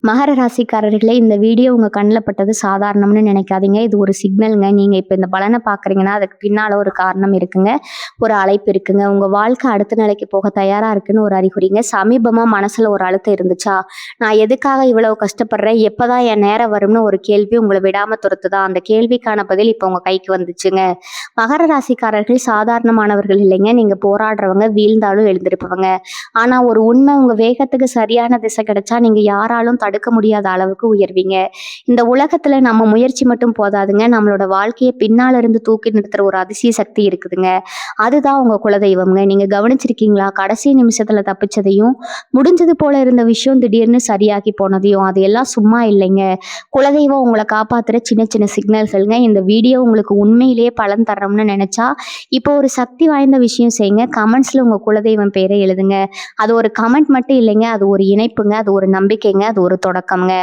மகர ராசிக்காரர்களே, இந்த வீடியோ உங்க கண்ல பட்டது சாதாரணம்னு நினைக்காதீங்க. இது ஒரு சிக்னல்ங்க. நீங்க இப்ப இந்த பலன பார்க்குறீங்கன்னா, அதுக்கு பின்னால ஒரு காரணம் இருக்குங்க. ஒரு அழைப்பு இருக்குங்க. உங்க வாழ்க்கை அடுத்த நிலைக்கு போக தயாரா இருக்குன்னு ஒரு அறிகுறிங்க. சமீபமா மனசுல ஒரு அழுத்தம் இருந்துச்சா? நான் எதுக்காக இவ்வளவு கஷ்டப்படுறேன்? எப்பதான் என் நேரம் வரும்னு ஒரு கேள்வி உங்கள விடாம துரத்துதா? அந்த கேள்விக்கான பதில் இப்ப உங்க கைக்கு வந்துச்சுங்க. மகர ராசிக்காரர்கள் சாதாரணமானவர்கள் இல்லைங்க. நீங்க போராடுறவங்க, வீழ்ந்தாலும் எழுந்திருப்பவங்க. ஆனா ஒரு உண்மை, உங்க வேகத்துக்கு சரியான திசை கிடைச்சா நீங்க யாராலும் தடுக்க முடியாத அளவுக்கு உயர்வீங்க. இந்த உலகத்துல நம்ம முயற்சி மட்டும் போதாதுங்க. நம்மளோட வாழ்க்கைய பின்னால இருந்து தூக்கி நிறுத்துற ஒரு அதிசய சக்தி இருக்குதுங்க. அதுதான் உங்க குலதெய்வம்ங்க. நீங்க கவனிச்சிருக்கீங்களா? கடைசி நிமிஷத்துல தப்பிச்சதையும், முடிஞ்சது போல இருந்த விஷயம் திடீர்னு சரியாகி போனதையும். அது எல்லாம் சும்மா இல்லைங்க. குலதெய்வம் உங்களை காப்பாத்துற சின்ன சின்ன சிக்னல்கள்ங்க. இந்த வீடியோ உங்களுக்கு உண்மையிலேயே பலன் தரணும்னு நினைச்சா, இப்போ ஒரு சக்தி வாய்ந்த விஷயம் செய்யுங்க. கமெண்ட்ஸ்ல உங்க குலதெய்வம் பேரை எழுதுங்க. அது ஒரு கமெண்ட் மட்டும் இல்லைங்க. அது ஒரு இணைப்புங்க. அது ஒரு நம்பிக்கைங்க. அது ஒரு தொடக்கம்ங்க.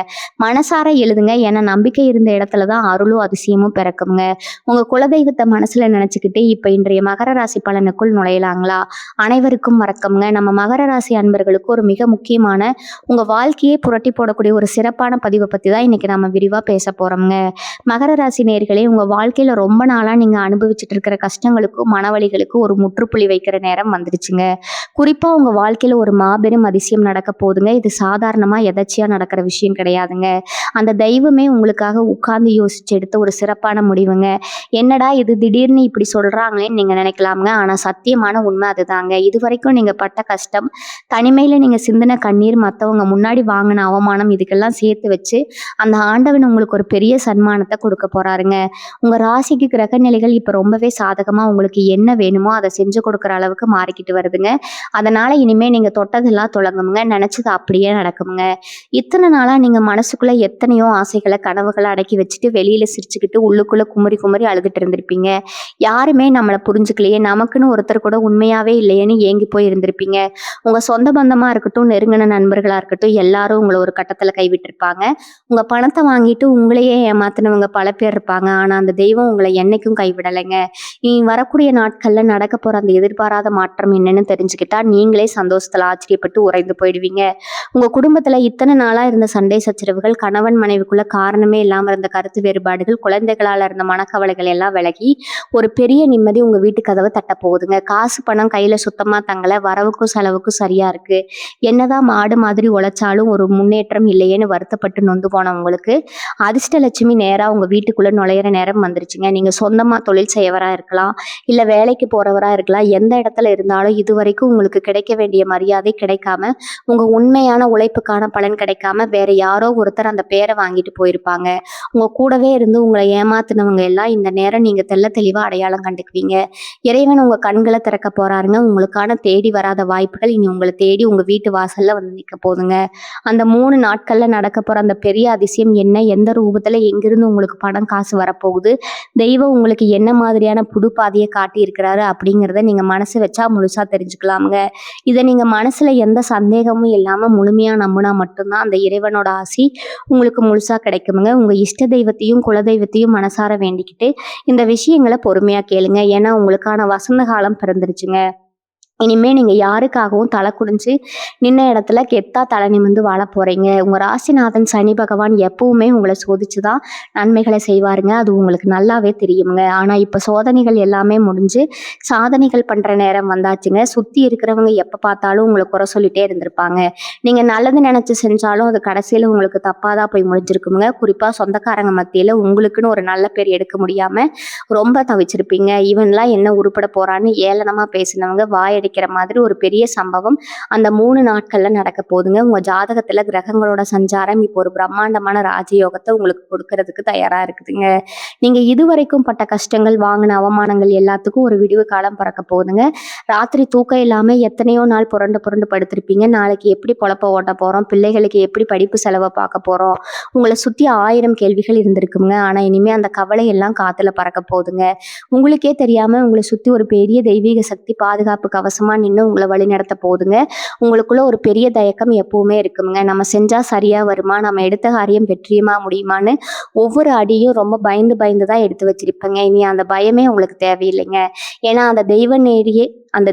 மனசார எழுதுங்க. ஏன்னா நம்பிக்கை இருந்த இடத்துல தான் அருளும் அதிசயமும் பிறக்குங்க. உங்க குலதெய்வத்தை மனசுல நினைச்சுக்கிட்டு இப்ப இன்றைய மகர ராசி பலனுக்குள் நுழையலாங்களா? அனைவருக்கும் வணக்கம்ங்க. நம்ம மகர ராசி அன்பர்களுக்கு ஒரு மிக முக்கியமான, உங்க வாழ்க்கையே புரட்டி போடக்கூடிய ஒரு சிறப்பான பதிவை பத்தி தான் இன்னைக்கு நம்ம விரிவா பேச போறோம்ங்க. மகர ராசி நேயர்களே, உங்க வாழ்க்கையில ரொம்ப நாளா நீங்க அனுபவிச்சுட்டு இருக்கிற கஷ்டங்களுக்கும் மனவலிகளுக்கும் ஒரு முற்றுப்புள்ளி வைக்கிற நேரம் வந்துருச்சுங்க. குறிப்பா உங்க வாழ்க்கையில ஒரு மாபெரும் அதிசயம் நடக்க போகுதுங்க. இது சாதாரணமா எதர்ச்சியா நடக்கிற விஷயம் கிடையாதுங்க. அந்த தெய்வமே உங்களுக்காக உட்கார்ந்து யோசிச்சு எடுத்த ஒரு சிறப்பான முடிவுங்க. என்னடா இது திடீர்னு இப்படி சொல்றாங்களேன்னு நீங்க நினைக்கலாம்ங்க. ஆனா சத்தியமான உண்மை அதுதாங்க. இதுவரைக்கும் நீங்க பட்ட கஷ்டம், தனிமையில நீங்க சிந்தின கண்ணீர், மத்தவங்க முன்னாடி வாங்கின அவமானம், இதுக்கெல்லாம் சேர்த்து வச்சு அந்த ஆண்டவன் உங்களுக்கு ஒரு பெரிய சன்மானத்தை கொடுக்க போறாருங்க. உங்க ராசிக்கு கிரக நிலைகள் இப்ப ரொம்பவே சாதகமா உங்களுக்கு என்ன வேணுமோ அதை செஞ்சு கொடுக்குற அளவுக்கு மாறிக்கிட்டு வருதுங்க. அதனால இனிமே நீங்க தொட்டதெல்லாம் தொடங்குங்க. நினைச்சது அப்படியே நடக்குங்க. இத்தனை நாளா நீங்க மனசுக்குள்ள எத்தனையோ ஆசைகளை, கனவுகளை அடக்கி வச்சுட்டு வெளியில சிரிச்சுக்கிட்டு உள்ளுக்குள்ள குமரி குமரி அழுதுட்டு இருந்திருப்பீங்க. யாருமே நம்மளை புரிஞ்சுக்கலையே, நமக்குன்னு ஒருத்தர் கூட உண்மையாவே இல்லையேன்னு ஏங்கி போய் இருந்திருப்பீங்க. உங்க சொந்த பந்தமா இருக்கட்டும், நெருங்கின நண்பர்களா இருக்கட்டும், எல்லாரும் உங்களை ஒரு கட்டத்துல கைவிட்டிருப்பாங்க. உங்க பணத்தை வாங்கிட்டு உங்களையே ஏமாத்தினவங்க பல பேர் இருப்பாங்க. ஆனா அந்த தெய்வம் உங்களை என்னைக்கும் கைவிடலைங்க. இனி வரக்கூடிய நாட்கள்ல நடக்க போற அந்த எதிர்பாராத மாற்றம் என்னன்னு தெரிஞ்சுக்கிட்டா நீங்களே சந்தோஷத்துல ஆச்சரியப்பட்டு உறைந்து போயிடுவீங்க. உங்க குடும்பத்துல இத்தனை நாளா இருந்த சண்டை சச்சரவுகள், கணவன் மனைவிக்குள்ள காரணமே இல்லாம இருந்த கருத்து வேறுபாடுகள், குழந்தைகளால இருந்த மனக்கவலைகள் எல்லாம் விலகி ஒரு பெரிய நிம்மதி உங்க வீட்டு கதவை தட்ட போகுதுங்க. காசு பணம் கையில சுத்தமா தங்கல, வரவுக்கும் செலவுக்கும் சரியா இருக்கு. என்னதான் மாடு மாதிரி உழைச்சாலும் ஒரு முன்னேற்றம் இல்லையேன்னு வருத்தப்பட்டு நொந்து போன உங்களுக்கு அதிர்ஷ்டலட்சுமி நேரா உங்க வீட்டுக்குள்ள நுழையிற நேரம் வந்துருச்சுங்க. நீங்க சொந்தமா தொழில் செய்யவரா இருக்கலாம், இல்ல வேலைக்கு போறவரா இருக்கலாம். எந்த இடத்துல இருந்தாலும் இதுவரைக்கும் உங்களுக்கு கிடைக்க வேண்டிய மரியாதை கிடைக்காம, உங்க உண்மையான உழைப்புக்கான பலன் கிடைக்காம வேற யாரோ ஒருத்தர் அந்த பேரை வாங்கிட்டு போயிருப்பாங்க. உங்க கூடவே இருந்து உங்களை ஏமாத்துனவங்க எல்லாம் இந்த நேரம் நீங்க தெள்ள தெளிவா அடையாளம் கண்டுக்குவீங்க. இறைவன் உங்க கண்களை திறக்க போறாருங்க. உங்களுக்கான தேடி வராத வாய்ப்புகள் இனி உங்களை தேடி உங்க வீட்டு வாசல்ல வந்து நிக்க போதுங்க. அந்த 3 நாட்கள்ல நடக்க போற அந்த பெரிய அதிசயம் என்ன, எந்த ரூபத்துல, எங்கிருந்து உங்களுக்கு பணம் காசு வரப்போகுது, தெய்வம் உங்களுக்கு என்ன மாதிரியான புது பாதையை காட்டி இருக்கிறாரு அப்படிங்கிறத நீங்க மனசு வச்சா முழுசா தெரிஞ்சுக்கலாமுங்க. இதை நீங்க மனசுல எந்த சந்தேகமும் இல்லாம முழுமையா நம்பினா மட்டும்தான் அந்த இறைவனோட ஆசி உங்களுக்கு முழுசா கிடைக்குமுங்க. உங்க இஷ்ட தெய்வத்தையும் குலதெய்வத்தையும் மனசார வேண்டிக்கிட்டு இந்த விஷயங்களை பொறுமையா கேளுங்க. ஏன்னா உங்களுக்கான வசந்த காலம் பிறந்துருச்சுங்க. இனிமே நீங்க யாருக்காகவும் தலை குடிஞ்சு நின்ன இடத்துல கெத்தா தலை நிமிர்ந்து வாழ போறீங்க. உங்க ராசிநாதன் சனி பகவான் எப்பவுமே உங்களை சோதிச்சுதான் நன்மைகளை செய்வாருங்க. அது உங்களுக்கு நல்லாவே தெரியுங்க. ஆனா இப்ப சோதனைகள் எல்லாமே முடிஞ்சு சாதனைகள் பண்ற நேரம் வந்தாச்சுங்க. சுத்தி இருக்கிறவங்க எப்ப பார்த்தாலும் உங்களை குறை சொல்லிட்டே இருந்திருப்பாங்க. நீங்க நல்லது நினைச்சு செஞ்சாலும் அது கடைசியில உங்களுக்கு தப்பாதான் போய் முடிஞ்சிருக்குங்க. குறிப்பா சொந்தக்காரங்க மத்தியில உங்களுக்குன்னு ஒரு நல்ல பேர் எடுக்க முடியாம ரொம்ப தவிச்சிருப்பீங்க. இவன்லாம் என்ன உருப்பட போறான்னு ஏளனமா பேசினவங்க வாயடிக்கிற மாதிரி ஒரு பெரிய சம்பவம் அந்த 3 நாட்கள்ல நடக்க போகுதுங்க. உங்க ஜாதகத்துல கிரகங்களோட சஞ்சாரம் இப்போ ஒரு பிரம்மாண்டமான ராஜயோகத்தை உங்களுக்கு கொடுக்கறதுக்கு தயாரா இருக்குதுங்க. நீங்க இதுவரைக்கும் பட்ட கஷ்டங்கள், வாங்கின அவமானங்கள் எல்லாத்துக்கும் ஒரு விடிவு காலம் பிறக்க போகுதுங்க. ராத்திரி தூக்கம் இல்லாம எத்தனையோ நாள் புரண்டு புரண்டு படுத்திருப்பீங்க. நாளைக்கு எப்படி பொழப்ப ஓட்ட போறோம், பிள்ளைகளுக்கு எப்படி படிப்பு செலவை பார்க்க போறோம், உங்களை சுத்தி 1000 கேள்விகள் இருந்திருக்குங்க. ஆனா இனிமே அந்த கவலை எல்லாம் காத்துல பறக்க போகுதுங்க. உங்களுக்கே தெரியாம உங்களை சுத்தி ஒரு பெரிய தெய்வீக சக்தி பாதுகாப்பு கவசம் கவசமாக நின்று உங்களை வழி நடத்த போகுதுங்க. உங்களுக்குள்ள ஒரு பெரிய தயக்கம் எப்பவுமே இருக்குங்க. நம்ம செஞ்சால் சரியாக வருமா, நம்ம எடுத்த காரியம் வெற்றியமாக முடியுமான்னு ஒவ்வொரு அடியும் ரொம்ப பயந்து பயந்து தான் எடுத்து வச்சிருப்பேங்க. இனி அந்த பயமே உங்களுக்கு தேவையில்லைங்க. ஏன்னா அந்த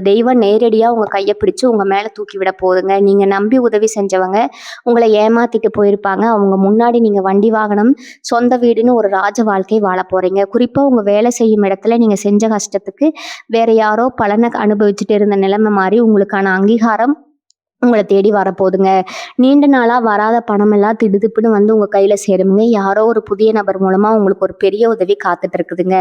தெய்வம் நேரடியாக உங்கள் கையை பிடிச்சு உங்கள் மேலே தூக்கி விட போகுதுங்க. நீங்கள் நம்பி உதவி செஞ்சவங்க உங்களை ஏமாத்திட்டு போயிருப்பாங்க. அவங்க முன்னாடி நீங்கள் வண்டி வாகனம், சொந்த வீடுன்னு ஒரு ராஜ வாழ்க்கை வாழ போகிறீங்க. குறிப்பாக உங்கள் வேலை செய்யும் இடத்துல நீங்கள் செஞ்ச கஷ்டத்துக்கு வேற யாரோ பலனை அனுபவிச்சுட்டு இருந்த நிலைமை மாதிரி உங்களுக்கான அங்கீகாரம் உங்களை தேடி வரப்போகுதுங்க. நீண்ட நாளாக வராத பணமெல்லாம் திடுதிப்புன்னு வந்து உங்கள் கையில் சேருங்க. யாரோ ஒரு புதிய நபர் மூலமாக உங்களுக்கு ஒரு பெரிய உதவி காத்துட்டு இருக்குதுங்க.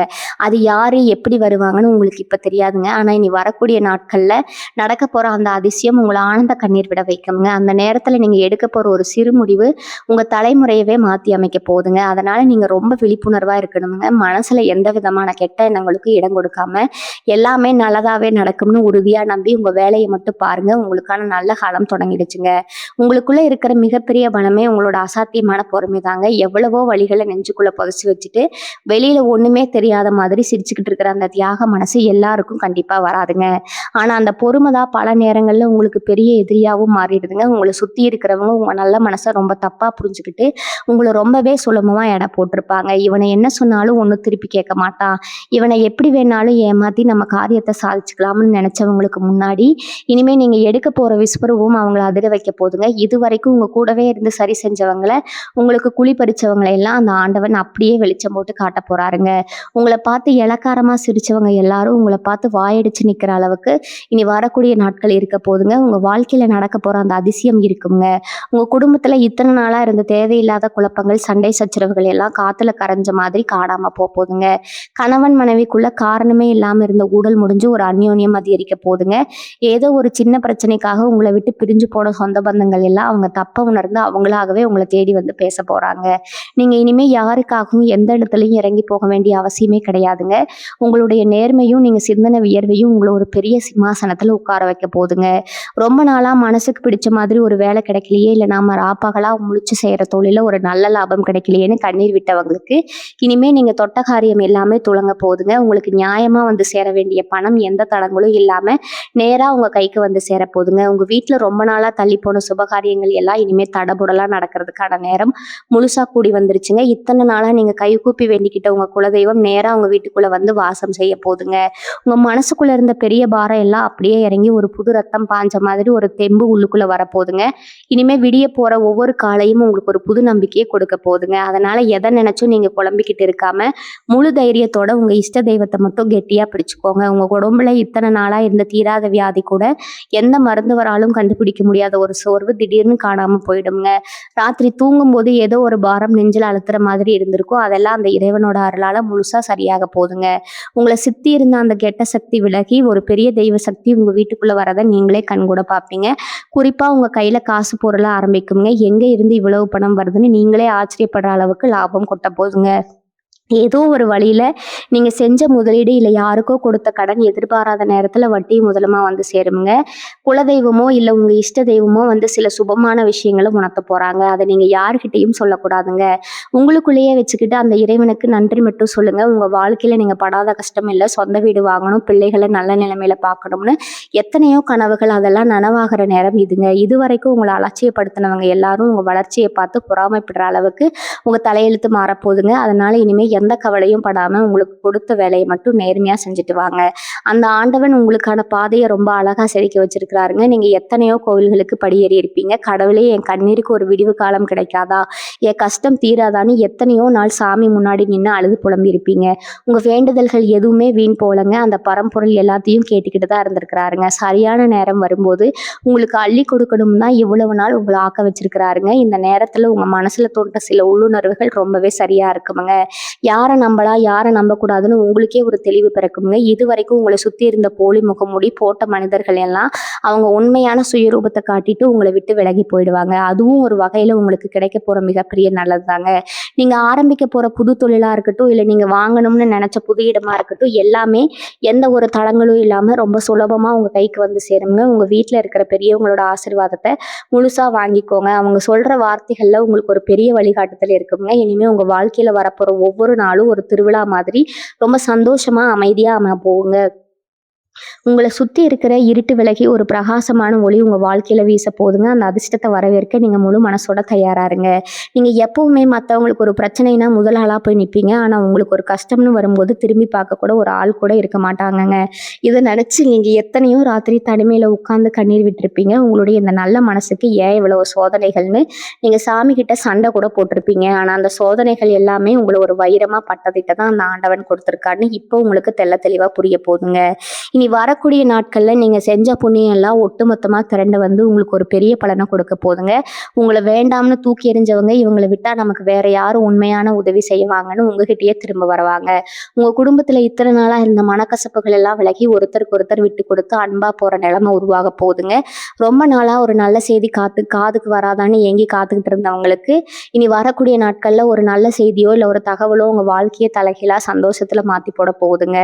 அது யார், எப்படி வருவாங்கன்னு உங்களுக்கு இப்போ தெரியாதுங்க. ஆனால் இனி வரக்கூடிய நாட்களில் நடக்க போகிற அந்த அதிசயம் உங்களை ஆனந்த கண்ணீர் விட வைக்குங்க. அந்த நேரத்தில் நீங்கள் எடுக்க போகிற ஒரு சிறு முடிவு உங்கள் தலைமுறையவே மாற்றி அமைக்க போகுதுங்க. அதனால் நீங்கள் ரொம்ப விழிப்புணர்வாக இருக்கணுங்க. மனசில் எந்த விதமான கெட்ட எண்ணங்களுக்கு இடம் கொடுக்காம எல்லாமே நல்லதாகவே நடக்கும்னு உறுதியாக நம்பி உங்கள் வேலையை மட்டும் பாருங்கள். உங்களுக்கான நல்ல காலம் தொடங்கிடுச்சுங்க. உங்களுக்குள்ள இருக்கிற மிகப்பெரிய பலமே உங்களோட அசாத்தியமான பொறுமை தாங்க. எவ்வளவோ வழிகளை நெஞ்சுக்குள்ள புதைச்சி வச்சுட்டு வெளியில ஒண்ணுமே தெரியாத மாதிரி சிரிச்சுக்கிட்டு இருக்கிற அந்த தியாக மனசு எல்லாருக்கும் கண்டிப்பா வராதுங்க. ஆனா அந்த பொறுமை தான் பல நேரங்கள்ல உங்களுக்கு பெரிய எதிரியாவும் மாறிடுதுங்க. உங்களை சுத்தி இருக்கிறவங்க உங்க நல்ல மனசை ரொம்ப தப்பா புரிஞ்சுக்கிட்டு உங்களை ரொம்பவே சுலபமா எடை போட்டிருப்பாங்க. இவனை என்ன சொன்னாலும் ஒன்றும் திருப்பி கேட்க மாட்டான், இவனை எப்படி வேணாலும் ஏமாத்தி நம்ம காரியத்தை சாதிச்சுக்கலாம்னு நினைச்சவங்களுக்கு முன்னாடி இனிமே நீங்க எடுக்க போற விஸ்வரூபம் அவங்கள அதிர வைக்க போதுங்க. இது வரைக்கும் உங்க கூடவே இருந்து சரி செஞ்சவங்களை, உங்களுக்கு குழி பறிச்சவங்களை எல்லாம் அந்த ஆண்டவன் அப்படியே வெளிச்சம் போட்டு காட்ட போறாருங்க. உங்களை பார்த்து இளக்காரமா சிரிச்சவங்க எல்லாரும் உங்களை பார்த்து வாயடிச்சு நிக்கிற அளவுக்கு இனி வரக்கூடிய நாட்கள் இருக்க போதுங்க. உங்க வாழ்க்கையில நடக்க போற அந்த அதிசயம் இருக்குங்க. உங்க குடும்பத்துல இத்தனை நாளா இருந்த தேவையில்லாத குழப்பங்கள், சண்டை சச்சரவுகள் எல்லாம் காத்துல கரைஞ்ச மாதிரி காணாம போகுதுங்க. கணவன் மனைவிக்குள்ள காரணமே இல்லாம இருந்த ஊடல் முடிஞ்சு ஒரு அந்யோன்யம் அதிகரிக்க போதுங்க. ஏதோ ஒரு சின்ன பிரச்சனைக்காக உங்களை விட்டு பிரிஞ்சு போன சொந்த பந்தங்கள் எல்லாம் அவங்க தப்ப உணர்ந்து அவங்களாகவே உங்களை தேடி வந்து பேச போறாங்க. நீங்க இனிமே யாருக்காகவும் எந்த இடத்துலையும் இறங்கி போக வேண்டிய அவசியமே கிடையாதுங்க. உங்களுடைய நேர்மையும் நீங்க சிந்தனை வியர்வையும் உங்களை ஒரு பெரிய சிம்மாசனத்துல உட்கார வைக்க போதுங்க. ரொம்ப நாளா மனசுக்கு பிடிச்ச மாதிரி ஒரு வேலை கிடைக்கலையே, இல்லை நாம ராப்பகலா முழிச்சு செய்யற தொழில ஒரு நல்ல லாபம் கிடைக்கலையேன்னு கண்ணீர் விட்டவங்களுக்கு இனிமே நீங்க தொட்ட காரியம் எல்லாமே துளங்க போகுதுங்க. உங்களுக்கு நியாயமா வந்து சேர வேண்டிய பணம் எந்த தடங்களும் இல்லாம நேரா உங்க கைக்கு வந்து சேர போதுங்க. உங்க வீட்டுல ரொம்ப நாளா தள்ளி போன சுபகாரியங்கள் எல்லாம் இனிமே தடபுடலா நடக்கிறதுக்கான நேரம் முழுசா கூடி வந்துருச்சுங்க. இத்தனை நாளா நீங்க கை கூப்பி வேண்டிக்கிட்ட உங்க குலதெய்வம் நேரா உங்க வீட்டுக்குள்ள வந்து வாசம் செய்ய போதுங்க. உங்க மனசுக்குள்ள இருந்த பெரிய பாரம் எல்லாம் அப்படியே இறங்கி ஒரு புது ரத்தம் பாஞ்ச மாதிரி ஒரு தெம்பு உள்ளுக்குள்ள வரப்போகுதுங்க. இனிமே விடிய போற ஒவ்வொரு காலையும் உங்களுக்கு ஒரு புது நம்பிக்கையை கொடுக்க போகுதுங்க. அதனால எதை நினைச்சும் நீங்க குழம்பிக்கிட்டு இருக்காம முழு தைரியத்தோட உங்க இஷ்ட தெய்வத்தை மட்டும் கெட்டியா பிடிச்சுக்கோங்க. உங்க உடம்புல இத்தனை நாளா இருந்த தீராத வியாதி கூட எந்த மருந்து வராலும் கண்டுபிடிக்க முடியாத ஒரு சோர்வு திடீர்னு காணாம போயிடுங்க. ராத்திரி தூங்கும்போது ஏதோ ஒரு பாரம் நெஞ்சில் அழுத்துற மாதிரி இருந்திருக்கும், அதெல்லாம் அந்த இறைவனோட அருளால முழுசா சரியாக போகுதுங்க. உங்களை சுத்தி இருந்த அந்த கெட்ட சக்தி விலகி ஒரு பெரிய தெய்வ சக்தி உங்க வீட்டுக்குள்ள வரதை நீங்களே கண்கூட பார்ப்பீங்க. குறிப்பா உங்க கையில காசு பொருள ஆரம்பிக்குங்க. எங்க இருந்து இவ்வளவு பணம் வருதுன்னு நீங்களே ஆச்சரியப்படுற அளவுக்கு லாபம் கொட்ட போதுங்க. ஏதோ ஒரு வழியில நீங்க செஞ்ச முதலீடு இல்லை யாருக்கோ கொடுத்த கடன் எதிர்பாராத நேரத்துல வட்டி முதலமா வந்து சேருங்க. குலதெய்வமோ இல்லை உங்க இஷ்ட தெய்வமோ வந்து சில சுபமான விஷயங்களை உணர்த்த போறாங்க. அதை நீங்க யாருக்கிட்டையும் சொல்லக்கூடாதுங்க. உங்களுக்குள்ளேயே வச்சுக்கிட்டு அந்த இறைவனுக்கு நன்றி மட்டும் சொல்லுங்க. உங்க வாழ்க்கையில நீங்க படாத கஷ்டம் இல்லை, சொந்த வீடு வாங்கணும், பிள்ளைகளை நல்ல நிலைமையில பார்க்கணும்னு எத்தனையோ கனவுகள் அதெல்லாம் நனவாகிற நேரம் இதுங்க. இது வரைக்கும் உங்களை அலட்சியப்படுத்தினவங்க எல்லாரும் உங்க வளர்ச்சியை பார்த்து பொறாமைப்படுற அளவுக்கு உங்க தலையெழுத்து மாறப்போகுதுங்க. அதனால இனிமே எந்த கவலையும் படாம உங்களுக்கு கொடுத்த வேலையை மட்டும் நேர்மையா செஞ்சுட்டு வாங்க. அந்த ஆண்டவன் உங்களுக்கான பாதையை ரொம்ப அழகா செதுக்கி வச்சிருக்கிறாருங்க. நீங்க எத்தனையோ கோவில்களுக்கு படியேறி இருப்பீங்க. கடவுளே என் கண்ணீருக்கு ஒரு விடிவு காலம் கிடைக்காதா, என் கஷ்டம் தீராதான்னு எத்தனையோ நாள் சாமி முன்னாடி நின்று அழுது புலம்பி இருப்பீங்க. உங்க வேண்டுதல்கள் எதுவுமே வீண் போலங்க. அந்த பரம்பொருள் எல்லாத்தையும் கேட்டுக்கிட்டு தான் இருந்திருக்கிறாருங்க. சரியான நேரம் வரும்போது உங்களுக்கு அள்ளி கொடுக்கணும் தான் இவ்வளவு நாள் உங்களை ஆக்க வச்சிருக்கிறாருங்க. இந்த நேரத்துல உங்க மனசுல தோன்ற சில உள்ளுணர்வுகள் ரொம்பவே சரியா இருக்குமுங்க. யாரை நம்பலாம் யாரை நம்பக்கூடாதுன்னு உங்களுக்கே ஒரு தெளிவு பிறக்குங்க. இது வரைக்கும் உங்களை சுற்றி இருந்த போலி முகமூடி போட்ட மனிதர்கள் எல்லாம் அவங்க உண்மையான சுயரூபத்தை காட்டிட்டு உங்களை விட்டு விலகி போயிடுவாங்க. அதுவும் ஒரு வகையில் உங்களுக்கு கிடைக்க போகிற மிகப்பெரிய நல்லது தாங்க. நீங்கள் ஆரம்பிக்க போகிற புது தொழிலாக இருக்கட்டும், இல்லை நீங்கள் வாங்கணும்னு நினச்ச புது இடமா இருக்கட்டும், எல்லாமே எந்த ஒரு தடங்களும் இல்லாமல் ரொம்ப சுலபமாக உங்கள் கைக்கு வந்து சேருங்க. உங்கள் வீட்டில் இருக்கிற பெரியவங்களோட ஆசீர்வாதத்தை முழுசாக வாங்கிக்கோங்க. அவங்க சொல்கிற வார்த்தைகளில் உங்களுக்கு ஒரு பெரிய வழிகாட்டுதல் இருக்குங்க. இனிமேல் உங்கள் வாழ்க்கையில் வரப்போகிற ஒவ்வொரு நாளும் ஒரு திருவிழா மாதிரி ரொம்ப சந்தோஷமா அமைதியா போகுங்க. உங்கள சுத்தி இருக்கிற இருட்டு விலகி ஒரு பிரகாசமான ஒளி உங்க வாழ்க்கையில வீச போகுதுங்க. அந்த அதிர்ஷ்டத்த வரவேற்க நீங்க முழு மனசோட தயாரா இருங்க. நீங்க எப்பவுமே மத்தவங்களுக்கு ஒரு பிரச்சனைனா முதல் ஆளா போய் நிப்பீங்க. ஆனா உங்களுக்கு ஒரு கஷ்டம்னு வரும்போது திரும்பி பார்க்க கூட ஒரு ஆள் கூட இருக்க மாட்டாங்கங்க. இத நினைச்சு நீங்க எத்தனையோ ராத்திரி தனிமையில உட்கார்ந்து கண்ணீர் விட்டுருப்பீங்க. உங்களுடைய இந்த நல்ல மனசுக்கு ஏன் இவ்வளவு சோதனைகள்னு நீங்க சாமி கிட்ட சண்டை கூட போட்டிருப்பீங்க. ஆனா அந்த சோதனைகள் எல்லாமே உங்கள ஒரு வைரமா பட்டதிட்ட தான் அந்த ஆண்டவன் கொடுத்திருக்காருன்னு இப்போ உங்களுக்கு தெளிவா புரிய போகுதுங்க. இனி வரக்கூடிய நாட்கள்ல நீங்க செஞ்ச புண்ணியம் எல்லாம் ஒட்டுமொத்தமா திரண்டு வந்து உங்களுக்கு ஒரு பெரிய பலனை கொடுக்க போதுங்க. உங்கள வேண்டாம்னு தூக்கி எறிஞ்சவங்க இவங்கள விட்டா நமக்கு வேற யாரும் உண்மையான உதவி செய்வாங்கன்னு உங்ககிட்டயே திரும்ப வருவாங்க. உங்க குடும்பத்துல இத்தனை நாளா இருந்த மனக்கசப்புகள் எல்லாம் விலகி ஒருத்தருக்கு ஒருத்தர் விட்டு கொடுத்து அன்பா போற நிலைமை உருவாக போகுதுங்க. ரொம்ப நாளா ஒரு நல்ல செய்தி காதுக்கு வராதான்னு ஏங்கி காத்துக்கிட்டு இருந்தவங்களுக்கு இனி வரக்கூடிய நாட்கள்ல ஒரு நல்ல செய்தியோ இல்ல ஒரு தகவலோ உங்க வாழ்க்கையை தலைகீழா சந்தோஷத்துல மாத்தி போட போகுதுங்க.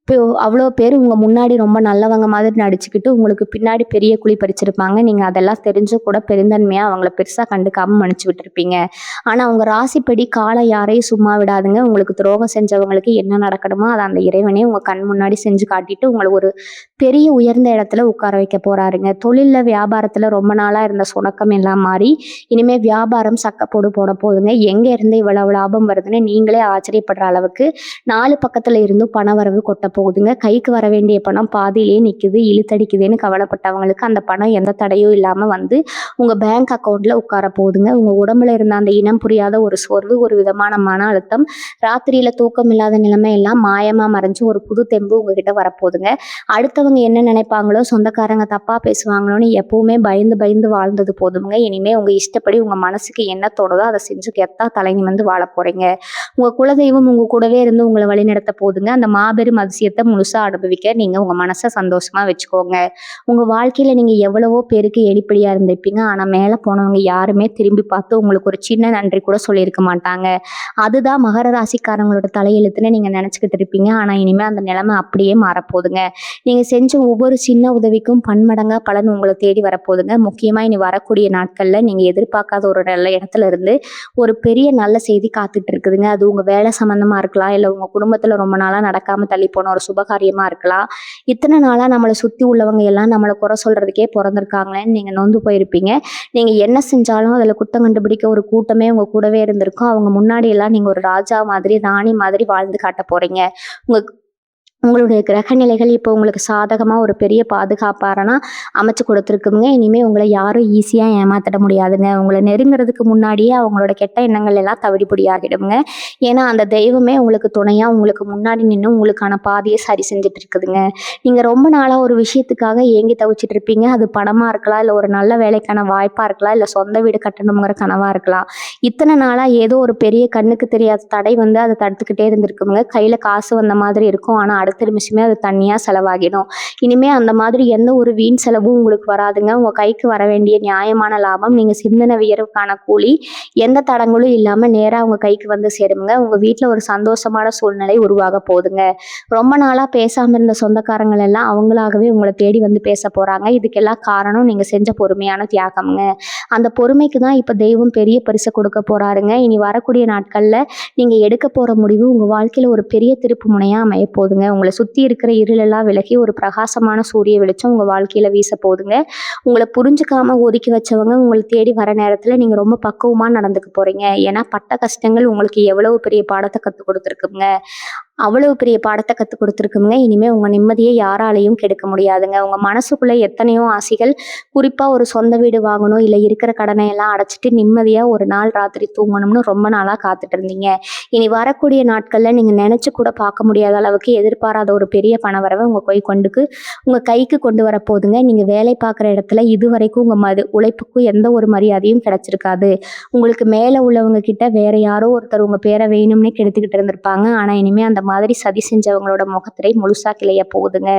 இப்போ அவ்வளோ பேர் உங்க முன்னாடி ரொம்ப நல்லவங்க மாதிரி நடிச்சுக்கிட்டு உங்களுக்கு பின்னாடி பெரிய குழி பறிச்சிருப்பாங்க. நீங்க அதெல்லாம் தெரிஞ்சும் கூட பெருந்தன்மையா அவங்கள பெருசா கண்டுக்காம மன்னிச்சு விட்டுருப்பீங்க. ஆனா உங்க ராசிப்படி காலம் யாரையும் சும்மா விடாதுங்க. உங்களுக்கு துரோகம் செஞ்சவங்களுக்கு என்ன நடக்கணுமோ அதை அந்த இறைவனே உங்க கண் முன்னாடி செஞ்சு காட்டிட்டு உங்களை ஒரு பெரிய உயர்ந்த இடத்துல உட்கார வைக்க போறாருங்க. தொழில்ல வியாபாரத்துல ரொம்ப நாளா இருந்த சுணக்கம் எல்லாம் மாறி இனிமே வியாபாரம் சக்கப்போடு போட போகுதுங்க. எங்க இருந்து இவ்வளவு லாபம் வருதுன்னு நீங்களே ஆச்சரியப்படுற அளவுக்கு 4 பக்கத்துல இருந்து பண வரவு கொட்ட போகுதுங்க. கைக்கு வர வேண்டிய பணம் பாதியிலேயே நிக்குது, இழுத்தடிக்குதுன்னு கவலைப்பட்டவங்களுக்கு அந்த பணம் எந்த தடையும் இல்லாம வந்து உங்க பேங்க் அக்கௌண்ட்ல உட்கார போகுதுங்க. உங்க உடம்புல இருந்த அந்த இனம் புரியாத ஒரு சோர்வு, ஒரு விதமான மன அழுத்தம், ராத்திரியில தூக்கம் இல்லாத நிலைமை எல்லாம் மாயமா மறைஞ்சு ஒரு புது தெம்பு உங்ககிட்ட வரப்போகுதுங்க. அடுத்தவங்க என்ன நினைப்பாங்களோ, சொந்தக்காரங்க தப்பா பேசுவாங்களோன்னு எப்பவுமே பயந்து பயந்து வாழ்ந்தது போதுங்க. இனிமே உங்க இஷ்டப்படி உங்க மனசுக்கு என்ன தோணுதோ அதை செஞ்சு கெத்தா தலை நிமிர்ந்து வாழ போறீங்க. உங்க குலதெய்வம் உங்க கூடவே இருந்து உங்களை வழிநடத்த போகுதுங்க. அந்த மாபெரும் அதிசயத்தை முழுசா அனுபவிக்க நீங்க உங்க மனசை சந்தோஷமா வச்சுக்கோங்க. உங்க வாழ்க்கையில நீங்க எவ்வளவோ பேருக்கு எலிப்படியா இருந்திருப்பீங்க. ஆனா மேல போனவங்க யாருமே திரும்பி பார்த்து உங்களுக்கு ஒரு சின்ன நன்றி கூட சொல்லியிருக்க மாட்டாங்க. அதுதான் மகர ராசிக்காரங்களோட தலையெழுத்துன்னு நீங்க நினைச்சுக்கிட்டு இருப்பீங்க. ஆனா இனிமே அந்த நிலைமை அப்படியே மாறப்போகுதுங்க. நீங்க செஞ்ச ஒவ்வொரு சின்ன உதவிக்கும் பன்மடங்கா பலன் உங்களை தேடி வரப்போகுதுங்க. முக்கியமா இனி வரக்கூடிய நாட்கள்ல நீங்க எதிர்பார்க்காத ஒரு நல்ல இடத்துல இருந்து ஒரு பெரிய நல்ல செய்தி காத்துட்டு இருக்குதுங்க. அது உங்க வேலை சம்பந்தமா இருக்கலாம், இல்ல உங்க குடும்பத்துல ரொம்ப நாளா நடக்காம தள்ளி போன ஒரு சுபகாரியமா இருக்கலாம். இத்தனை நாளா நம்மளை சுத்தி உள்ளவங்க எல்லாம் நம்மளை குறை சொல்றதுக்கே பிறந்திருக்காங்களேன்னு நீங்க நொந்து போயிருப்பீங்க. நீங்க என்ன செஞ்சாலும் அதுல குத்தம் கண்டுபிடிக்க ஒரு கூட்டமே உங்க கூடவே இருந்திருக்கும். அவங்க முன்னாடி எல்லாம் நீங்க ஒரு ராஜா மாதிரி ராணி மாதிரி வாழ்ந்து காட்ட போறீங்க. உங்க உங்களுடைய கிரக நிலைகள் இப்போ உங்களுக்கு சாதகமா ஒரு பெரிய பாதுகாப்பாரனா அமைச்சு கொடுத்துருக்குங்க. இனிமே உங்களை யாரும் ஈஸியா ஏமாத்திட முடியாதுங்க. உங்களை நெருங்குறதுக்கு முன்னாடியே அவங்களோட கெட்ட எண்ணங்கள் எல்லாம் தவிடுபொடி ஆகிடுங்க. ஏன்னா அந்த தெய்வமே உங்களுக்கு துணையா உங்களுக்கு முன்னாடி நின்று உங்களுக்கான பாதையை சரி செஞ்சுட்டு இருக்குதுங்க. நீங்க ரொம்ப நாளா ஒரு விஷயத்துக்காக ஏங்கி தவிச்சிட்டு இருப்பீங்க. அது பணமா இருக்கலாம், இல்ல ஒரு நல்ல வேலைக்கான வாய்ப்பா இருக்கலாம், இல்ல சொந்த வீடு கட்டணுங்கிற கனவா இருக்கலாம். இத்தனை நாளா ஏதோ ஒரு பெரிய கண்ணுக்கு தெரியாத தடை வந்து அதை தடுத்துக்கிட்டே இருந்திருக்குங்க. கையில காசு வந்த மாதிரி இருக்கும். ஆனா அடுத்த நிமிஷமே அது தனியா செலவாகிடும். இனிமே அந்த மாதிரி எந்த ஒரு வீண் செலவும் உங்களுக்கு வராதுங்க. உங்க கைக்கு வர வேண்டிய நியாயமான லாபம், நீங்க சிந்தன வியர்வுக்கான கூலி எந்த தடங்களும் இல்லாம நேரா உங்க கைக்கு வந்து சேருங்க. உங்க வீட்டுல ஒரு சந்தோஷமான சூழ்நிலை உருவாக போகுதுங்க. ரொம்ப நாளா பேசாம இருந்த சொந்தக்காரங்கள் எல்லாம் அவங்களாகவே உங்களை தேடி வந்து பேச போறாங்க. இதுக்கெல்லாம் காரணம் நீங்க செஞ்ச பொறுமையான தியாகம்ங்க. அந்த பொறுமைக்கு தான் இப்ப தெய்வம் பெரிய பரிசை கொடுக்க போறாருங்க. இனி வரக்கூடிய நாட்கள்ல நீங்க எடுக்க போற முடிவு உங்க வாழ்க்கையில ஒரு பெரிய திருப்பு முனையா அமைய போகுதுங்க. உங்களை சுத்தி இருக்கிற இருளெல்லாம் விலகி ஒரு பிரகாசமான சூரிய வெளிச்சம் உங்க வாழ்க்கையில வீச போகுதுங்க. உங்களை புரிஞ்சுக்காம ஒதுக்கி வச்சவங்க உங்களை தேடி வர நேரத்துல நீங்க ரொம்ப பக்குவமா நடந்துக்க போறீங்க. ஏன்னா பட்ட கஷ்டங்கள் உங்களுக்கு எவ்வளவு பெரிய பாடத்தை கற்றுக் கொடுத்துருக்குங்க. அவ்வளவு பெரிய பாடத்தை கற்றுக் கொடுத்துருக்குங்க. இனிமே உங்க நிம்மதியை யாராலையும் கெடுக்க முடியாதுங்க. உங்க மனசுக்குள்ள எத்தனையோ ஆசைகள், குறிப்பா ஒரு சொந்த வீடு வாங்கணும், இல்லை இருக்கிற கடனை எல்லாம் அடைச்சிட்டு நிம்மதியா ஒரு நாள் ராத்திரி தூங்கணும்னு ரொம்ப நாளா காத்துட்டு இருந்தீங்க. இனி வரக்கூடிய நாட்கள்ல நீங்க நினைச்சு கூட பார்க்க முடியாத அளவுக்கு எதிர்பாராத ஒரு பெரிய பணவரவை உங்க கைக்கு கொண்டு வர போதுங்க. நீங்க வேலை பார்க்குற இடத்துல இதுவரைக்கும் உங்க உழைப்புக்கும் எந்த ஒரு மரியாதையும் கிடைச்சிருக்காது. உங்களுக்கு மேல உள்ளவங்க கிட்ட வேற யாரோ ஒருத்தர் உங்க பேரை வேணும்னே கெடுத்துக்கிட்டு இருந்திருப்பாங்க. ஆனா இனிமே அந்த மாதிரி சதி செஞ்சவங்களோட முகத்திரை முழுசா கிளைய போகுதுங்க.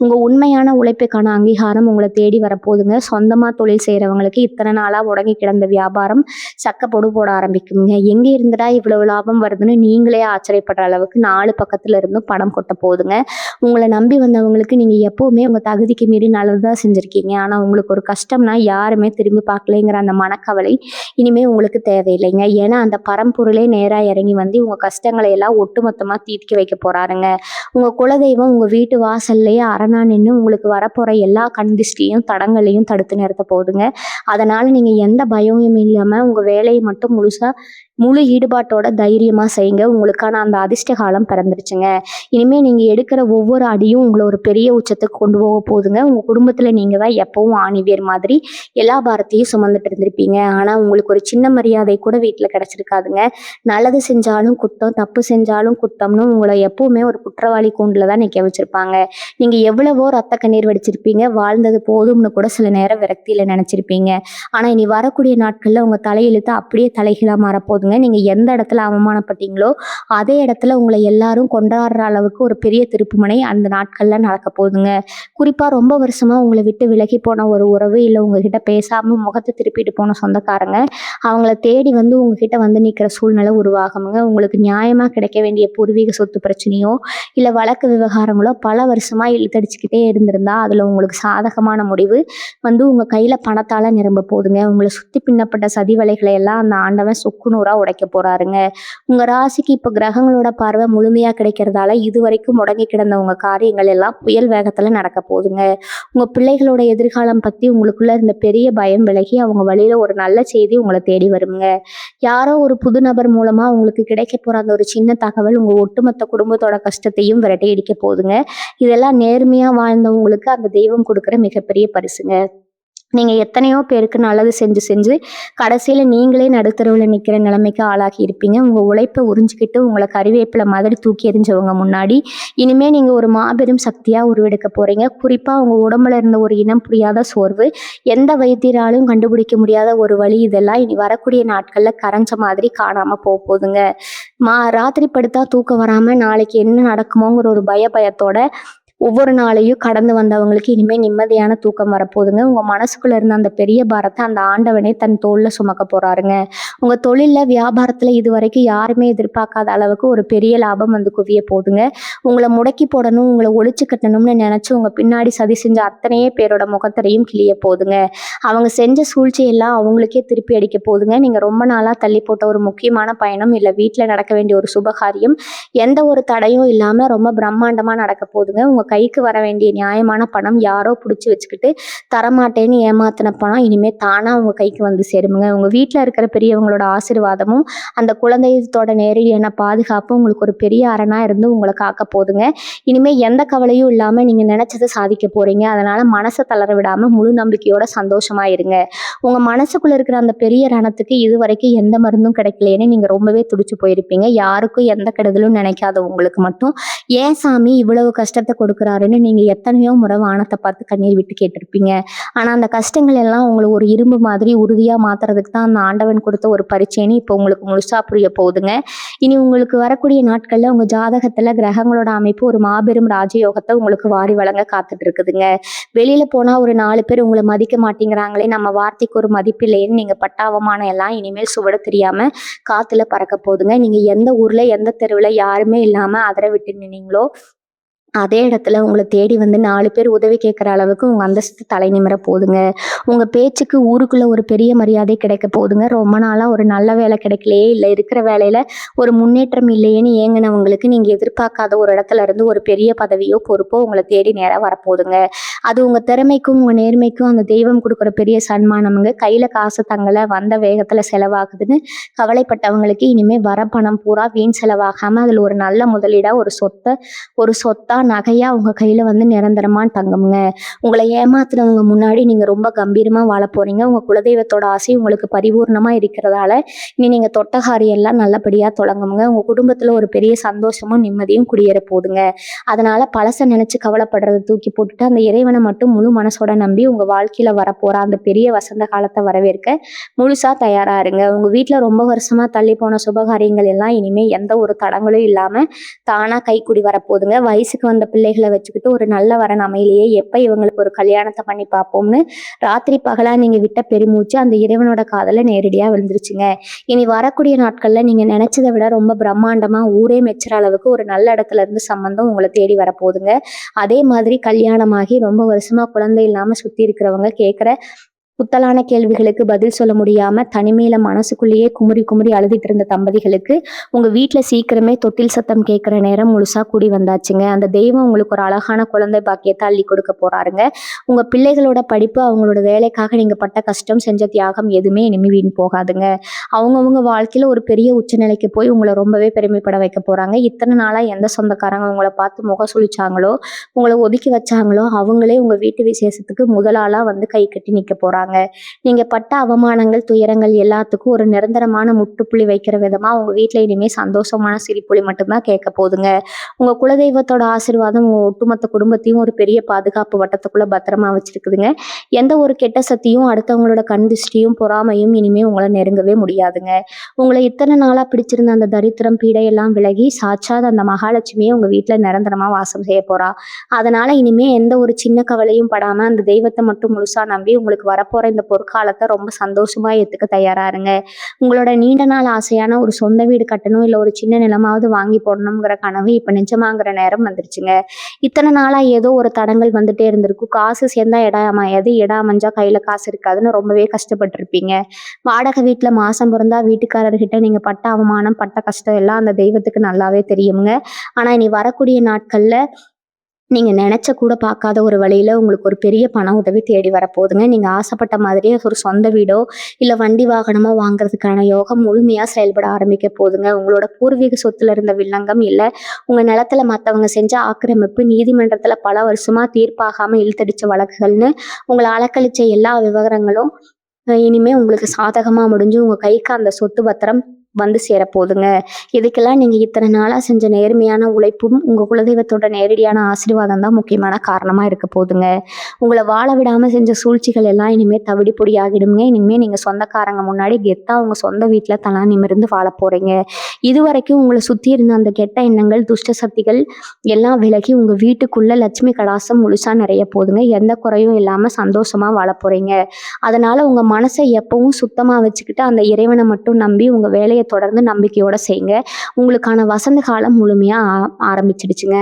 உங்க உண்மையான உழைப்புக்கான அங்கீகாரம் உங்களை தேடி வரப்போகுதுங்க. சொந்தமா தொழில் செய்யறவங்களுக்கு இத்தனை நாளா முடங்கி கிடந்த வியாபாரம் சக்கப்பொடு போட ஆரம்பிக்குங்க. எங்க இருந்துடா இவ்வளவு லாபம் வருதுன்னு நீங்களே ஆச்சரியப்படுற அளவுக்கு 4 பக்கத்துல இருந்தும் பணம் கொட்ட போகுதுங்க. உங்களை நம்பி வந்தவங்களுக்கு நீங்க எப்பவுமே உங்க தகுதிக்கு மீறி நல்லதுதான் செஞ்சிருக்கீங்க. ஆனா உங்களுக்கு ஒரு கஷ்டம்னா யாருமே திரும்பி பார்க்கலைங்கிற அந்த மனக்கவலை இனிமே உங்களுக்கு தேவையில்லைங்க. ஏன்னா அந்த பரம்பொருளே நேரா இறங்கி வந்து உங்க கஷ்டங்களை எல்லாம் ஒட்டுமொத்தமா தீர்க்க ஜெயிக்க வைக்க போறாருங்க. உங்க குலதெய்வம் உங்க வீட்டு வாசல்லையே அரணா நின்னு உங்களுக்கு வரப்போற எல்லா கண் திஷ்டியும், தடங்களையும் தடுத்து நிறுத்த போகுதுங்க. அதனால நீங்க எந்த பயமும் இல்லாம உங்க வேலைய மட்டும் முழு ஈடுபாட்டோட தைரியமா செய்யுங்க. உங்களுக்கான அந்த அதிர்ஷ்ட காலம் பிறந்துருச்சுங்க. இனிமே நீங்க எடுக்கிற ஒவ்வொரு அடியும் உங்கள ஒரு பெரிய உச்சத்துக்கு கொண்டு போக போகுதுங்க. உங்க குடும்பத்துல நீங்க தான் எப்பவும் ஆணிவேர் மாதிரி எல்லா பாரத்தையும் சுமந்துட்டு இருந்திருப்பீங்க. ஆனா உங்களுக்கு ஒரு சின்ன மரியாதை கூட வீட்ல கிடைச்சிருக்காதுங்க. நல்லது செஞ்சாலும் குத்தம், தப்பு செஞ்சாலும் குத்தம்னு உங்கள எப்பவுமே ஒரு குற்றவாளி கூண்டுல தான் நிக்க வச்சிருப்பாங்க. நீங்க எவ்வளவோ ரத்த கண்ணீர் வடிச்சிருப்பீங்க. வாழ்ந்தது போதும்னு கூட சில நேரம் விரக்தியில நினைச்சிருப்பீங்க. ஆனா இனி வரக்கூடிய நாட்கள்ல உங்க தலையெழுத்து அப்படியே தலைகீழா மாறப்போகுதுங்க. நீங்க எந்த இடத்துல அவமானப்பட்டீங்களோ அதே இடத்துல உங்களை எல்லாரும் கொண்டாடுற அளவுக்கு ஒரு பெரிய திருப்புமுனை அந்த நாட்கள்ல நடக்க போகுதுங்க. குறிப்பா ரொம்ப வருஷமா உங்களை விட்டு விலகி போன ஒரு உறவு, இல்ல உங்ககிட்ட பேசாம முகத்தை திருப்பிட்டு போன சொந்தக்காரங்க அவங்கள தேடி வந்து உங்ககிட்ட வந்து நிக்கிற சூழ்நிலை உருவாகுங்க. உங்களுக்கு நியாயமா கிடைக்க வேண்டிய பூர்வீக சொத்து பிரச்சனையோ இல்ல வழக்கு விவகாரங்களோ பல வருஷமா இழுத்தடிச்சுக்கிட்டே இருந்திருந்தா அதுல உங்களுக்கு சாதகமான முடிவு வந்து உங்க கையில பணத்தால நிரம்ப போகுதுங்க. உங்களை சுத்தி பின்னப்பட்ட சதி வலைகளை எல்லாம் அந்த ஆண்டவன் சுக்குநூறா உடைக்க போறாருங்க. உங்க ராசிக்கு இப்ப கிரகங்களோட பார்வை முழுமையா கிடைக்கிறதால இதுவரைக்கும் முடங்கி கிடந்த உங்க காரியங்கள் எல்லாம் புயல் வேகத்துல நடக்க போகுதுங்க. உங்க பிள்ளைகளோட எதிர்காலம் பத்தி உங்களுக்குள்ள இருந்த பெரிய பயம் விலகி அவங்க வழியில ஒரு நல்ல செய்தி உங்களை தேடி வருங்க. யாரோ ஒரு புது நபர் மூலமா உங்களுக்கு கிடைக்க போற அந்த ஒரு சின்ன தகவல் உங்க ஒட்டுமொத்த குடும்பத்தோட கஷ்டத்தையும் விரட்டி அடிக்க போகுதுங்க. இதெல்லாம் நேர்மையா வாழ்ந்தவங்களுக்கு அந்த தெய்வம் கொடுக்குற மிகப்பெரிய பரிசுங்க. நீங்க எத்தனையோ பேருக்கு நல்லது செஞ்சு செஞ்சு கடைசியில நீங்களே நடுத்தெருவுல நிக்கிற நிலைமைக்கு ஆளாகி இருப்பீங்க. உங்க உழைப்பை உறிஞ்சிக்கிட்டு உங்களை கறிவேப்பிலை மாதிரி தூக்கி எறிஞ்சவங்க முன்னாடி இனிமே நீங்க ஒரு மாபெரும் சக்தியா உருவெடுக்க போறீங்க. குறிப்பா உங்க உடம்புல இருந்த ஒரு இனம் புரியாத சோர்வு, எந்த வைத்தியராலும் கண்டுபிடிக்க முடியாத ஒரு வலி, இதெல்லாம் இனி வரக்கூடிய நாட்கள்ல கரைஞ்ச மாதிரி காணாம போகுதுங்க. ராத்திரி படுத்தா தூக்கம் வராம நாளைக்கு என்ன நடக்குமோங்கிற ஒரு பயத்தோட ஒவ்வொரு நாளையும் கடந்து வந்தவங்களுக்கு இனிமே நிம்மதியான தூக்கம் வரப்போகுதுங்க. உங்க மனசுக்குள்ள இருந்த அந்த பெரிய பாரத்தை அந்த ஆண்டவனே தன் தோல்ல சுமக்க போறாருங்க. உங்க தொழில்ல வியாபாரத்துல இது வரைக்கும் யாருமே எதிர்பார்க்காத அளவுக்கு ஒரு பெரிய லாபம் வந்து குவிய போகுதுங்க. உங்களை முடக்கி போடணும், உங்களை ஒழிச்சு கட்டணும்னு நினைச்சு உங்க பின்னாடி சதி செஞ்ச அத்தனையே பேரோட முகத்திரையும் கிளிய போகுதுங்க. அவங்க செஞ்ச சூழ்ச்சி எல்லாம் அவங்களுக்கே திருப்பி அடிக்க போகுதுங்க. நீங்க ரொம்ப நாளா தள்ளி போட்ட ஒரு முக்கியமான பயணம் இல்ல வீட்டுல நடக்க வேண்டிய ஒரு சுபகாரியம் எந்த ஒரு தடையும் இல்லாம ரொம்ப பிரம்மாண்டமா நடக்க போகுதுங்க. உங்க கைக்கு வர வேண்டிய நியாயமான பணம் யாரோ பிடிச்சி வச்சுக்கிட்டு தரமாட்டேன்னு ஏமாத்தின பணம் இனிமே தானா உங்க கைக்கு வந்து சேருமுங்க. உங்க வீட்டில் இருக்கிற பெரியவங்களோட ஆசீர்வாதமும் அந்த குழந்தையத்தோட நேரடியான பாதுகாப்பும் உங்களுக்கு ஒரு பெரிய அரணா இருந்து உங்களை காக்க போகுதுங்க. இனிமே எந்த கவலையும் இல்லாம நீங்க நினைச்சதை சாதிக்க போறீங்க. அதனால மனசை தளர விடாம முழு நம்பிக்கையோட சந்தோஷமா இருங்க. உங்க மனசுக்குள்ள இருக்கிற அந்த பெரிய ரணத்துக்கு இது வரைக்கும் எந்த மருந்தும் கிடைக்கலையேன்னு நீங்க ரொம்பவே துடிச்சு போயிருப்பீங்க. யாருக்கும் எந்த கெடுதலும் நினைக்காத உங்களுக்கு மட்டும் ஏன் சாமி இவ்வளவு கஷ்டத்தை கொடுக்குறாருன்னு நீங்க எத்தனையோ முறை வானத்தை பார்த்து கண்ணீர் விட்டு கேட்டிருப்பீங்க. ஆனா அந்த கஷ்டங்கள் எல்லாம் உங்களை ஒரு இரும்பு மாதிரி உறுதியா மாத்துறதுக்கு தான் அந்த ஆண்டவன் கொடுத்த ஒரு பரீட்சைன்னு இப்போ உங்களுக்கு முழுசா புரிய போகுதுங்க. இனி உங்களுக்கு வரக்கூடிய நாட்கள்ல உங்க ஜாதகத்துல கிரகங்களோட அமைப்பு ஒரு மாபெரும் ராஜயோகத்தை உங்களுக்கு வாரி வழங்க காத்துட்டு இருக்குதுங்க. வெளியில போனா ஒரு 4 பேர் உங்களை மதிக்க மாட்டேங்கிறாங்களே, நம்ம வார்த்தைக்கு ஒரு மதிப்பு இல்லைன்னு நீங்க பட்ட அவமானம் எல்லாம் இனிமேல் சுவட தெரியாம காத்துல பறக்க போகுதுங்க. நீங்க எந்த ஊர்ல எந்த தெருவுல யாருமே இல்லாம அதர விட்டு நின்னீங்களோ அதே இடத்துல உங்களை தேடி வந்து 4 பேர் உதவி கேட்குற அளவுக்கு உங்க அந்தஸ்து தலை நிமிர போகுதுங்க. உங்க பேச்சுக்கு ஊருக்குள்ள ஒரு பெரிய மரியாதை கிடைக்க போகுதுங்க. ரொம்ப நாளா ஒரு நல்ல வேலை கிடைக்கலையே, இல்லை இருக்கிற வேலையில ஒரு முன்னேற்றம் இல்லையேன்னு ஏங்கினவங்களுக்கு நீங்க எதிர்பார்க்காத ஒரு இடத்துல இருந்து ஒரு பெரிய பதவியோ பொறுப்போ உங்களை தேடி நேரா வரப்போகுதுங்க. அது உங்க திறமைக்கும் உங்க நேர்மைக்கும் அந்த தெய்வம் கொடுக்குற பெரிய சன்மானமுங்க. கையில காசு தங்கலை, வந்த வேகத்துல செலவாகுதுன்னு கவலைப்பட்டவங்களுக்கு இனிமே வர பணம் பூரா வீண் செலவாகாம அதுல ஒரு நல்ல முதலீடா ஒரு சொத்தா நகையா உங்க கையில வந்து நிரந்தரமா தங்குங்க. உங்களை ஏமாத்துனவங்க முன்னாடி நீங்க ரொம்ப கம்பீரமா வாழ போறீங்க. உங்க குலதெய்வத்தோட ஆசை உங்களுக்கு பரிபூர்ணமா இருக்கிறதால இனி நீங்க தொட்ட காரியம் எல்லாம் நல்லபடியா தொடங்குங்க. உங்க குடும்பத்துல ஒரு பெரிய சந்தோஷமும் நிம்மதியும் குடியேற போகுதுங்க. அதனால பழச நினைச்சு கவலைப்படுறதை தூக்கி போட்டுட்டு அந்த இறைவனை மட்டும் முழு மனசோட நம்பி உங்க வாழ்க்கையில வரப்போற அந்த பெரிய வசந்த காலத்தை வரவேற்க முழுசா தயாரா இருங்க. உங்க வீட்டுல ரொம்ப வருஷமா தள்ளி போன சுபகாரியங்கள் எல்லாம் இனிமே எந்த ஒரு தடங்களும் இல்லாம தானா கைக்குடி வரப்போகுதுங்க. வயசுக்கு வந்த பிள்ளைகளை வச்சுக்கிட்டு ஒரு நல்ல வரன் அமையிலேயே எப்ப இவங்களுக்கு ஒரு கல்யாணத்தை பண்ணி பார்ப்போம்னு ராத்திரி பகலா நீங்க விட்ட பெருமூச்சு அந்த இறைவனோட காதல நேரடியா விழுந்துருச்சுங்க. இனி வரக்கூடிய நாட்கள்ல நீங்க நினைச்சதை விட ரொம்ப பிரம்மாண்டமா ஊரே மெச்சுற அளவுக்கு ஒரு நல்ல இடத்துல இருந்து சம்பந்தம் உங்களை தேடி வரப்போகுதுங்க. அதே மாதிரி கல்யாணமாகி ரொம்ப வருஷமா குழந்தை இல்லாம சுத்தி இருக்கிறவங்க கேட்குற புத்தலான கேள்விகளுக்கு பதில் சொல்ல முடியாம தனிமையில மனசுக்குள்ளேயே குமுறி குமுறி அழுதுட்டு இருந்த தம்பதிகளுக்கு உங்க வீட்ல சீக்கிரமே தொட்டில் சத்தம் கேட்கிற நேரம் முழுசா கூடி வந்தாச்சுங்க. அந்த தெய்வம் உங்களுக்கு ஒரு அழகான குழந்தை பாக்கியத்தை அள்ளி கொடுக்க போறாருங்க. உங்க பிள்ளைகளோட படிப்பு, அவங்களோட வேலைக்காக நீங்க பட்ட கஷ்டம், செஞ்ச தியாகம் எதுவுமே இனிமே வீண் போகாதுங்க. அவங்கவங்க வாழ்க்கையில ஒரு பெரிய உச்சநிலைக்கு போய் உங்களை ரொம்பவே பெருமைப்பட வைக்க போறாங்க. இத்தனை நாளா எந்த சொந்தக்காரங்க உங்களை பார்த்து முகம் சுளிச்சாங்களோ, உங்களை ஒதுக்கி வச்சாங்களோ, அவங்களே உங்க வீட்டு விசேஷத்துக்கு முதல் ஆளா வந்து கை கட்டி நிக்க போறாங்க. நீங்க பட்ட அவமானங்கள், துயரங்கள் எல்லாத்துக்கும் ஒரு நிரந்தரமான முற்றுப்புள்ளி வைக்கிற விதமா உங்க வீட்ல இனிமே சந்தோஷமான சிரிப்பொலி மட்டும்தான் கேட்க போகுதுங்க. உங்க குலதெய்வத்தோட ஆசீர்வாதம் உங்க ஒட்டுமொத்த குடும்பத்தையும் ஒரு பெரிய பாதுகாப்பு வட்டத்துக்குள்ள பத்திரமா வச்சிருக்குதுங்க. எந்த ஒரு கெட்ட சக்தியும், அடுத்தவங்களோட கண் திருஷ்டியும், பொறாமையும் இனிமே உங்களை நெருங்கவே முடியாதுங்க. உங்களை இத்தனை நாளா பிடிச்சிருந்த அந்த தரித்திரம், பீடை எல்லாம் விலகி சாட்சாத் அந்த மகாலட்சுமியே உங்க வீட்ல நிரந்தரமா வாசம் செய்ய போறா. அதனால இனிமே எந்த ஒரு சின்ன கவலையும் படாம அந்த தெய்வத்தை மட்டும் முழுசா நம்பி உங்களுக்கு வரப்போற இந்த பொற்காலத்தை ரொம்ப சந்தோஷமா ஏத்துக்க தயாரா இருங்க. உங்களோட நீண்ட நாள் ஆசையான ஒரு சொந்த வீடு கட்டணும், இல்ல ஒரு சின்ன நிலமாவது வாங்கி போடணுங்கிற கனவு இப்ப நிஜமாங்கிற நேரம் வந்துருச்சுங்க. இத்தனை நாளா ஏதோ ஒரு தடங்கள் வந்துட்டே இருந்திருக்கும். காசு சேர்ந்தா இடம் அமையாது, இடம் அமைஞ்சா கையில காசு இருக்காதுன்னு ரொம்பவே கஷ்டப்பட்டிருப்பீங்க. வாடகை வீட்டுல மாசம் பிறந்தா வீட்டுக்காரர்கிட்ட நீங்க பட்ட அவமானம், பட்ட கஷ்டம் எல்லாம் அந்த தெய்வத்துக்கு நல்லாவே தெரியுங்க. ஆனா இனி வரக்கூடிய நாட்கள்ல நீங்க நினைச்ச கூட பார்க்காத ஒரு வழியில உங்களுக்கு ஒரு பெரிய பண உதவி தேடி வரப்போகுதுங்க. நீங்க ஆசைப்பட்ட மாதிரியே ஒரு சொந்த வீடோ, இல்ல வண்டி வாகனமோ வாங்குறதுக்கான யோகம் முழுமையா செயல்பட ஆரம்பிக்க போகுதுங்க. உங்களோட பூர்வீக சொத்துல இருந்த வில்லங்கம், இல்ல உங்க நிலத்துல மத்தவங்க செஞ்ச ஆக்கிரமிப்பு, நீதிமன்றத்துல பல வருஷமா தீர்ப்பாகாம இழுத்தடிச்ச வழக்குகள்னு உங்கள அலக்களிச்ச எல்லா விவகாரங்களும் இனிமே உங்களுக்கு சாதகமா முடிஞ்சு உங்க கைக்கு அந்த சொத்து பத்திரம் வந்து சேரப்போகுதுங்க. இதுக்கெல்லாம் நீங்க இத்தனை நாளா செஞ்ச நேர்மையான உழைப்பும், உங்க குலதெய்வத்தோட நேரடியான ஆசீர்வாதம் தான் முக்கியமான காரணமா இருக்க போகுதுங்க. உங்களை வாழ விடாம செஞ்ச சூழ்ச்சிகள் எல்லாம் இனிமே தவிடு பொடியாகிடுங்க. இனிமே நீங்க சொந்தக்காரங்க முன்னாடி கெத்தா உங்க சொந்த வீட்டுல தலா நிமிர்ந்து வாழ போறீங்க. இதுவரைக்கும் உங்களை சுத்தி இருந்த அந்த கெட்ட எண்ணங்கள், துஷ்ட சக்திகள் எல்லாம் விலகி உங்க வீட்டுக்குள்ள லட்சுமி கடாசம் முழுசா நிறைய போகுதுங்க. எந்த குறையும் இல்லாம சந்தோஷமா வாழ போறீங்க. அதனால உங்க மனசை எப்பவும் சுத்தமா வச்சுக்கிட்டு அந்த இறைவனை மட்டும் நம்பி உங்க வேலையை தொடர்ந்து நம்பிக்கையோட செய்யுங்க. உங்களுக்கான வசந்த காலம் முழுமையா ஆரம்பிச்சிடுச்சுங்க.